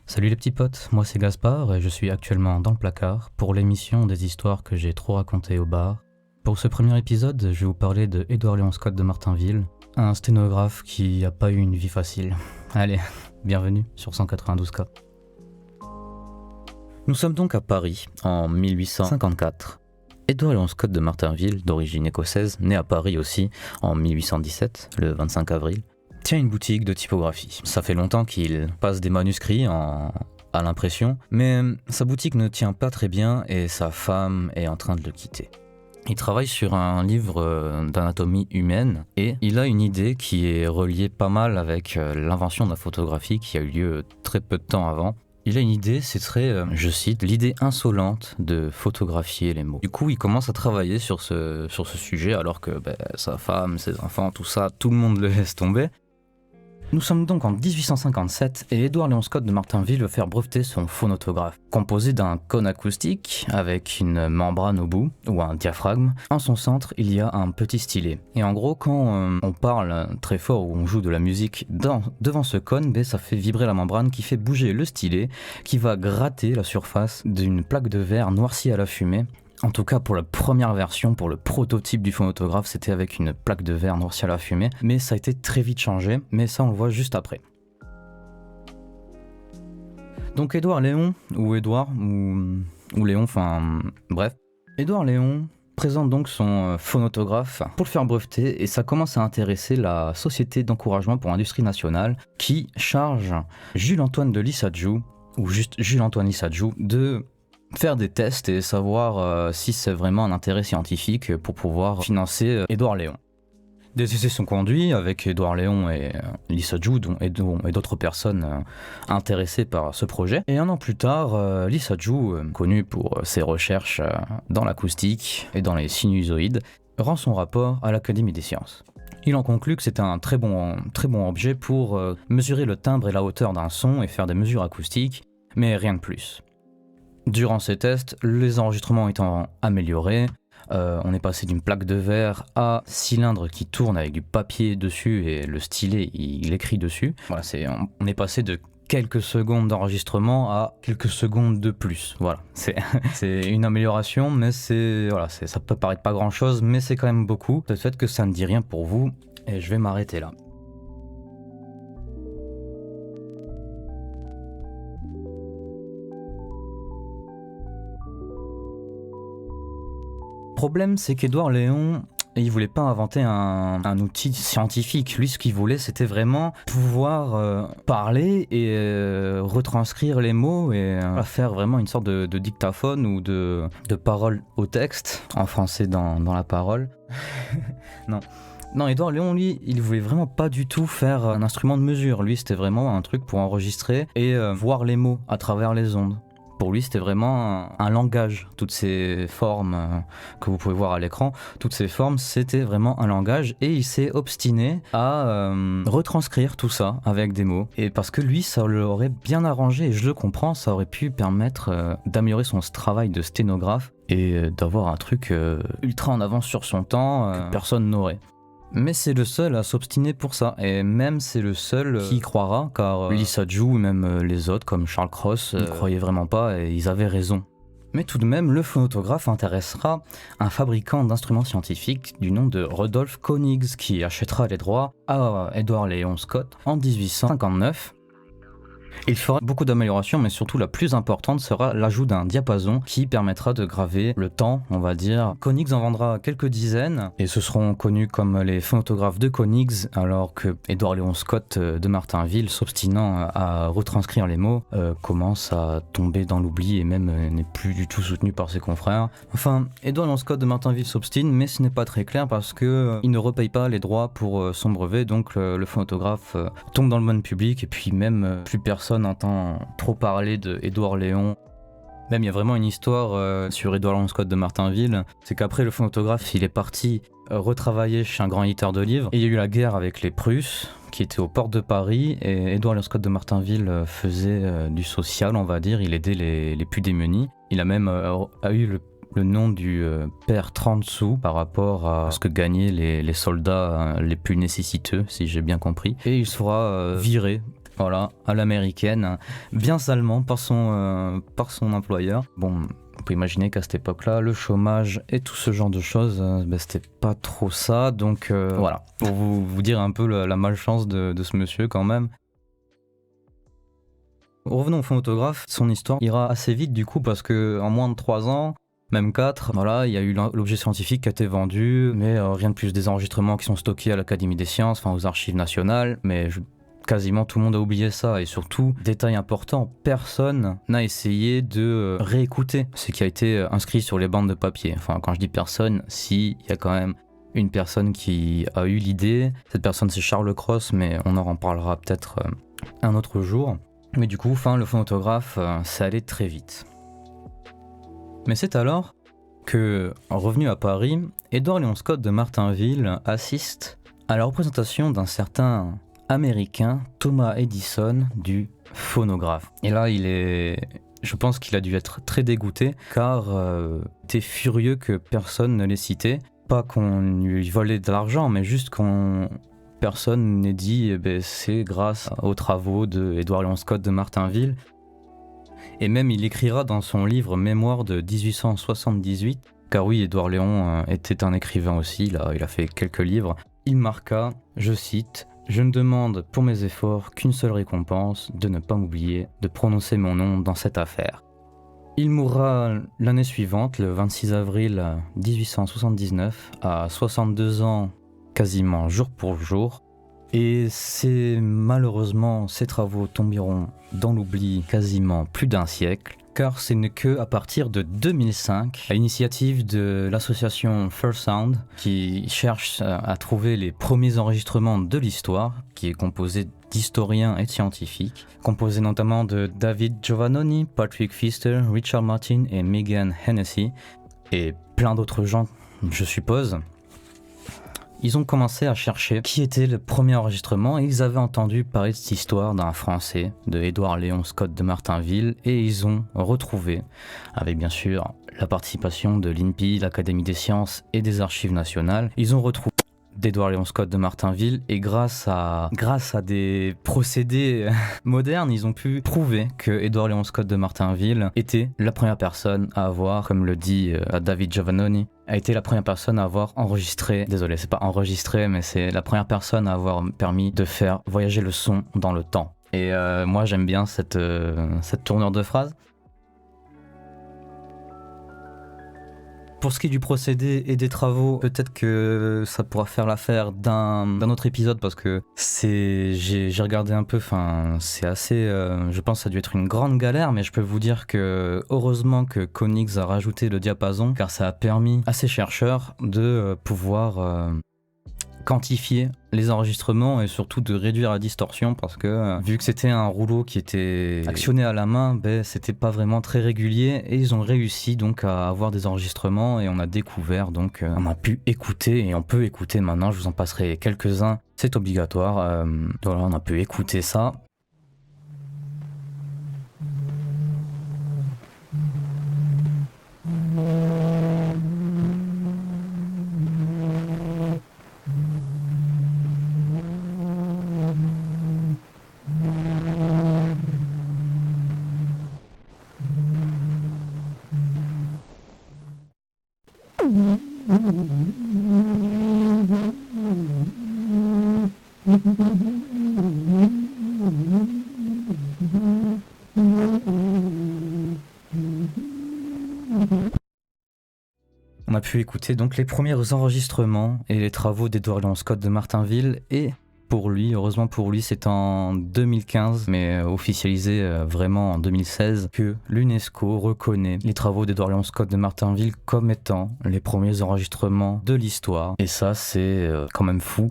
Salut les petits potes, moi c'est Gaspard et je suis actuellement dans le placard pour l'émission des histoires que j'ai trop racontées au bar. Pour ce premier épisode, je vais vous parler de Édouard Léon Scott de Martinville, un sténographe qui a pas eu une vie facile. Allez, bienvenue sur 192K. Nous sommes donc à Paris en 1854. Édouard Léon Scott de Martinville, d'origine écossaise, né à Paris aussi en 1817, le 25 avril, tient une boutique de typographie. Ça fait longtemps qu'il passe des manuscrits à l'impression, mais sa boutique ne tient pas très bien et sa femme est en train de le quitter. Il travaille sur un livre d'anatomie humaine et il a une idée qui est reliée pas mal avec l'invention de la photographie qui a eu lieu très peu de temps avant. Il a une idée, ce serait, je cite, l'idée insolente de photographier les mots. Du coup, il commence à travailler sur ce sujet alors que sa femme, ses enfants, tout ça, tout le monde le laisse tomber. Nous sommes donc en 1857 et Édouard Léon Scott de Martinville veut faire breveter son phonographe, composé d'un cône acoustique avec une membrane au bout, ou un diaphragme. En son centre, il y a un petit stylet. Et en gros, quand on parle très fort ou on joue de la musique devant ce cône, ça fait vibrer la membrane qui fait bouger le stylet, qui va gratter la surface d'une plaque de verre noircie à la fumée. En tout cas, pour la première version, pour le prototype du phonographe, c'était avec une plaque de verre noircie à la fumée, mais ça a été très vite changé, mais ça on le voit juste après. Donc Édouard Léon, ou Édouard, ou Léon, enfin bref. Édouard Léon présente donc son phonographe pour le faire breveter et ça commence à intéresser la Société d'encouragement pour l'industrie nationale qui charge Jules-Antoine de Lissajous, ou juste Jules-Antoine Lissajous, de faire des tests et savoir si c'est vraiment un intérêt scientifique pour pouvoir financer Édouard Léon. Des essais sont conduits avec Édouard Léon et Lissajous et d'autres personnes intéressées par ce projet. Et un an plus tard, Lissajous, connu pour ses recherches dans l'acoustique et dans les sinusoïdes, rend son rapport à l'Académie des sciences. Il en conclut que c'est un très bon objet pour mesurer le timbre et la hauteur d'un son et faire des mesures acoustiques, mais rien de plus. Durant ces tests, les enregistrements étant améliorés, on est passé d'une plaque de verre à cylindre qui tourne avec du papier dessus et le stylet il écrit dessus. Voilà, on est passé de quelques secondes d'enregistrement à quelques secondes de plus. Voilà, c'est une amélioration, mais ça peut paraître pas grand chose, mais c'est quand même beaucoup. Peut-être que ça ne dit rien pour vous et je vais m'arrêter là. Le problème, c'est qu'Édouard Léon, il voulait pas inventer un outil scientifique. Lui, ce qu'il voulait, c'était vraiment pouvoir parler et retranscrire les mots et faire vraiment une sorte de dictaphone ou de parole au texte, en français dans la parole. Non, Édouard Léon, lui, il voulait vraiment pas du tout faire un instrument de mesure. Lui, c'était vraiment un truc pour enregistrer et voir les mots à travers les ondes. Pour lui, c'était vraiment un langage. Toutes ces formes que vous pouvez voir à l'écran, toutes ces formes, c'était vraiment un langage. Et il s'est obstiné à retranscrire tout ça avec des mots. Et parce que lui, ça l'aurait bien arrangé, et je le comprends, ça aurait pu permettre d'améliorer son travail de sténographe et d'avoir un truc ultra en avance sur son temps que personne n'aurait. Mais c'est le seul à s'obstiner pour ça, et même c'est le seul qui y croira, car Lissajous ou même les autres comme Charles Cross n'y croyaient vraiment pas et ils avaient raison. Mais tout de même, le phonographe intéressera un fabricant d'instruments scientifiques du nom de Rudolf Königs qui achètera les droits à Édouard Léon Scott en 1859. Il fera beaucoup d'améliorations, mais surtout la plus importante sera l'ajout d'un diapason qui permettra de graver le temps, on va dire. Königs en vendra quelques dizaines, et ce seront connus comme les phonographes de Königs, alors que Édouard Léon Scott de Martinville, s'obstinant à retranscrire les mots, commence à tomber dans l'oubli et même n'est plus du tout soutenu par ses confrères. Enfin, Édouard Léon Scott de Martinville s'obstine, mais ce n'est pas très clair parce que il ne repaye pas les droits pour son brevet, donc le phonographe tombe dans le bon public, et puis même plus personne entend trop parler de Édouard Léon. Même il y a vraiment une histoire sur Édouard Léon Scott de Martinville, c'est qu'après le phonographe il est parti retravailler chez un grand éditeur de livres, et il y a eu la guerre avec les Prusses qui étaient aux portes de Paris, et Édouard Léon Scott de Martinville faisait du social, on va dire, il aidait les plus démunis. Il a même eu le nom du père 30 sous par rapport à ce que gagnaient les soldats les plus nécessiteux, si j'ai bien compris, et il sera viré voilà, à l'américaine, hein, bien salement par son employeur. Bon, on peut imaginer qu'à cette époque-là, le chômage et tout ce genre de choses, c'était pas trop ça. Donc voilà, pour vous dire un peu la malchance de ce monsieur quand même. Revenons au phonographe, son histoire ira assez vite du coup parce que en moins de 3 ans, même 4, voilà, il y a eu l'objet scientifique qui a été vendu, mais rien de plus, des enregistrements qui sont stockés à l'Académie des sciences, enfin aux archives nationales, mais quasiment tout le monde a oublié ça. Et surtout, détail important, personne n'a essayé de réécouter ce qui a été inscrit sur les bandes de papier. Enfin, quand je dis personne, si, il y a quand même une personne qui a eu l'idée. Cette personne, c'est Charles Cros, mais on en reparlera peut-être un autre jour. Mais du coup, le phonographe, ça allait très vite. Mais c'est alors que, revenu à Paris, Edward Léon Scott de Martinville assiste à la représentation d'un certain Américain, Thomas Edison, du phonographe. Et là, je pense qu'il a dû être très dégoûté, car il était furieux que personne ne l'ait cité. Pas qu'on lui volait de l'argent, mais juste personne n'ait dit c'est grâce aux travaux de Edward Léon Scott de Martinville. Et même il écrira dans son livre Mémoire de 1878, car oui, Édouard Léon était un écrivain aussi, il a fait quelques livres. Il marqua, je cite, « Je ne demande pour mes efforts qu'une seule récompense, de ne pas m'oublier de prononcer mon nom dans cette affaire. » Il mourra l'année suivante, le 26 avril 1879, à 62 ans, quasiment jour pour jour. Et malheureusement, ces travaux tomberont dans l'oubli quasiment plus d'un siècle, car ce n'est que à partir de 2005, à l'initiative de l'association First Sound, qui cherche à trouver les premiers enregistrements de l'histoire, qui est composé d'historiens et de scientifiques, composé notamment de David Giovannoni, Patrick Pfister, Richard Martin et Megan Hennessy, et plein d'autres gens, je suppose. Ils ont commencé à chercher qui était le premier enregistrement et ils avaient entendu parler de cette histoire d'un Français, de Édouard Léon Scott de Martinville, et ils ont retrouvé, avec bien sûr la participation de l'INPI, l'Académie des sciences et des archives nationales, ils ont retrouvé d'Édouard Léon Scott de Martinville et grâce à des procédés modernes, ils ont pu prouver que Édouard Léon Scott de Martinville était la première personne à avoir, comme le dit David Giovannoni, a été la première personne à avoir enregistré, désolé c'est pas enregistré, mais c'est la première personne à avoir permis de faire voyager le son dans le temps. Et moi j'aime bien cette tournure de phrase. Pour ce qui est du procédé et des travaux, peut-être que ça pourra faire l'affaire d'un autre épisode parce que j'ai regardé un peu, c'est assez, je pense que ça a dû être une grande galère, mais je peux vous dire que heureusement que Konix a rajouté le diapason car ça a permis à ces chercheurs de pouvoir quantifier les enregistrements et surtout de réduire la distorsion parce que vu que c'était un rouleau qui était actionné à la main, c'était pas vraiment très régulier et ils ont réussi donc à avoir des enregistrements et on a découvert donc on a pu écouter et on peut écouter maintenant, je vous en passerai quelques-uns, c'est obligatoire, voilà, on a pu écouter ça. On a pu écouter donc les premiers enregistrements et les travaux d'Édouard Léon Scott de Martinville et pour lui, heureusement pour lui, c'est en 2015, mais officialisé vraiment en 2016, que l'UNESCO reconnaît les travaux d'Édouard Léon Scott de Martinville comme étant les premiers enregistrements de l'histoire. Et ça, c'est quand même fou.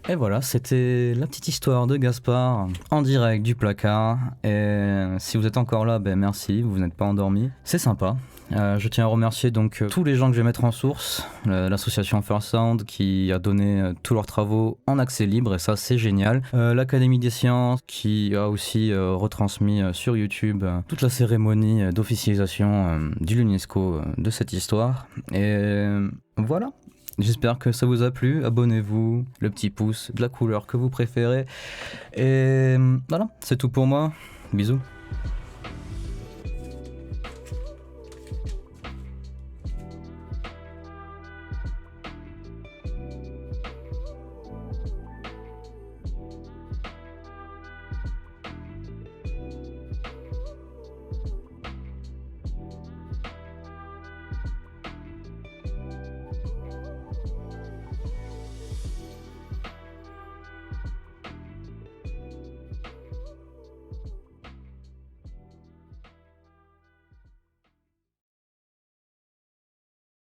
Et voilà, c'était la petite histoire de Gaspard en direct du placard. Et si vous êtes encore là, merci, vous n'êtes pas endormis. C'est sympa. Je tiens à remercier donc tous les gens que je vais mettre en source, l'association First Sound qui a donné tous leurs travaux en accès libre et ça c'est génial. L'Académie des sciences qui a aussi retransmis sur YouTube toute la cérémonie d'officialisation de l'UNESCO de cette histoire. Et voilà. J'espère que ça vous a plu. Abonnez-vous, le petit pouce, de la couleur que vous préférez. Et voilà, c'est tout pour moi. Bisous.